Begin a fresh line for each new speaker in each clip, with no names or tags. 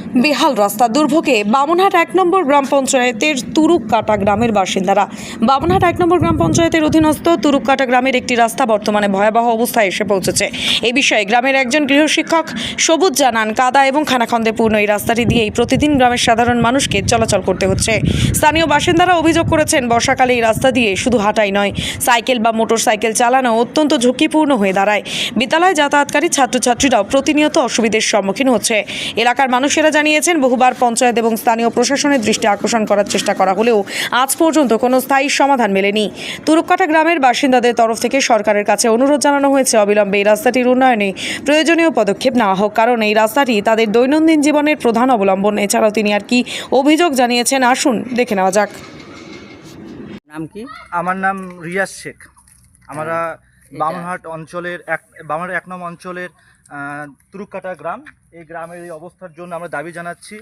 বেহাল রাস্তা দুর্ভোগে বামনহাট ১ নম্বর গ্রাম পঞ্চায়েতের তুরুককাটা গ্রামের বাসিন্দারা। বামনহাট ১ নম্বর গ্রাম পঞ্চায়েতের অধীনস্থ তুরুককাটা গ্রামের একটি রাস্তা বর্তমানে ভয়াবহ অবস্থায় এসে পৌঁছেছে। এই বিষয়ে গ্রামের একজন গৃহশিক্ষক সবুজ জানান, কাদা এবং খানাখন্দে পূর্ণ এই রাস্তাটি দিয়েই প্রতিদিন গ্রামের সাধারণ মানুষকে চলাচল করতে হচ্ছে। স্থানীয় বাসিন্দারা অভিযোগ করেছেন, বর্ষাকালে এই রাস্তা দিয়ে শুধু হাঁটাই নয়, সাইকেল বা মোটর সাইকেল চালানো অত্যন্ত ঝুঁকিপূর্ণ হয়ে দাঁড়ায়। বিদ্যালয়ে যাতায়াতকারী ছাত্রছাত্রীরাও প্রতিনিয়ত অসুবিধার সম্মুখীন হচ্ছে। এলাকার মানুষেরা জানিয়েছেন, বহুবার পঞ্চায়েত এবং স্থানীয় প্রশাসনের দৃষ্টি আকর্ষণ করার চেষ্টা করা হলেও আজ পর্যন্ত কোনো স্থায়ী সমাধান মেলেনি। তুরুককাটা গ্রামের বাসিন্দাদের তরফ থেকে সরকারের কাছে অনুরোধ জানানো হয়েছে, অবিলম্বে এই রাস্তাটির উন্নয়নে প্রয়োজনীয় পদক্ষেপ নেওয়া হোক, কারণ এই রাস্তাটি তাদের দৈনন্দিন জীবনের প্রধান অবলম্বন। এছাড়াও তিনি আর কি অভিযোগ জানিয়েছেন, আসুন দেখে নেওয়া যাক।
নাম কি?
আমার নাম রিয়াজ শেখ। আমরা বামনহাট অঞ্চলের বামনহাট ১ নং অঞ্চলের তুরুককাটা গ্রাম। এই গ্রামের এই অবস্থার জন্য আমরা দাবি জানাচ্ছি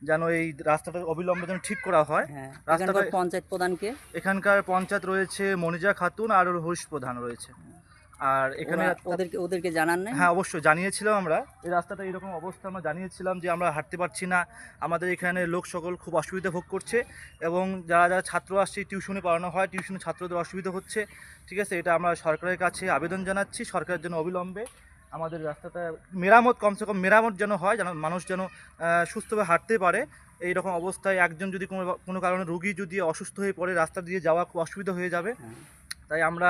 যেন এই রাস্তাটা অবিলম্বে যেন ঠিক করা হয়।
রাস্তাটা পঞ্চায়েত প্রধানকে?
এখানকার পঞ্চায়েত রয়েছে মনিজা খাতুন আর হরিশ প্রধান রয়েছে। আর এখানে
ওদেরকে জানান না?
হ্যাঁ, অবশ্যই জানিয়েছিলাম। আমরা এই রাস্তাটা এরকম অবস্থা আমরা জানিয়েছিলাম যে আমরা হাঁটতে পারছি না, আমাদের এখানে লোক সকল খুব অসুবিধা ভোগ করছে এবং যারা যারা ছাত্র আসছে টিউশনে পড়ানো হয়, টিউশনে ছাত্রদের অসুবিধা হচ্ছে। ঠিক আছে, এটা আমরা সরকারের কাছে আবেদন জানাচ্ছি, সরকারের জন্য অবিলম্বে আমাদের রাস্তাটা মেরামত, কমসে কম মেরামত যেন হয়, যেন মানুষ যেন সুস্থভাবে হাঁটতে পারে। এই রকম অবস্থায় একজন যদি কোনো কারণে রোগী যদি অসুস্থ হয়ে পড়ে, রাস্তা দিয়ে যাওয়া খুব অসুবিধা হয়ে যাবে। তাই আমরা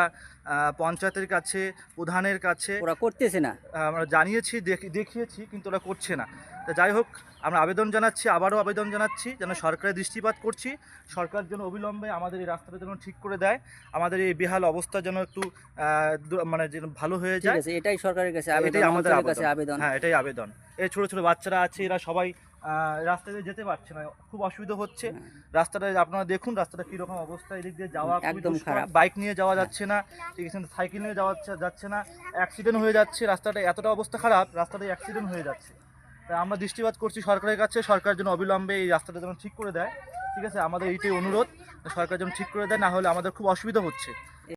পঞ্চায়েতের কাছে, প্রধানের কাছে,
ওরা করতেছে না,
আমরা জানিয়েছি, দেখিয়েছি, কিন্তু ওরা করছে না। তো যাই হোক, আমরা আবেদন জানাচ্ছি, আবারও আবেদন জানাচ্ছি, যেন সরকারের দৃষ্টিপাত করছি, সরকার যেন অবিলম্বে আমাদের এই রাস্তাটা যেন ঠিক করে দেয়, আমাদের এই বেহাল অবস্থা যেন একটু মানে যেন ভালো হয়ে যায়।
এটাই সরকারের কাছে আবেদন,
এটাই আমাদের
আবেদন।
হ্যাঁ, এটাই আবেদন। এই ছোটো ছোটো বাচ্চারা আছে, এরা সবাই রাস্তা দিয়ে যেতে পারছে না, খুব অসুবিধা হচ্ছে। রাস্তাটা আপনারা দেখুন, রাস্তাটা কীরকম অবস্থা, এদিক দিয়ে যাওয়া
একদম খারাপ।
বাইক নিয়ে যাওয়া যাচ্ছে না, ঠিক আছে, সাইকেল নিয়ে যাওয়া যাচ্ছে না, অ্যাক্সিডেন্ট হয়ে যাচ্ছে। রাস্তাটা এতটা অবস্থা খারাপ, রাস্তাটা অ্যাক্সিডেন্ট হয়ে যাচ্ছে। তাই আমরা দৃষ্টিপাত করছি সরকারের কাছে, সরকার যেন অবিলম্বে এই রাস্তাটা যেন ঠিক করে দেয়। ঠিক আছে, আমাদের এইটাই অনুরোধ, সরকার যেন ঠিক করে দেয়, না হলে আমাদের খুব অসুবিধা হচ্ছে।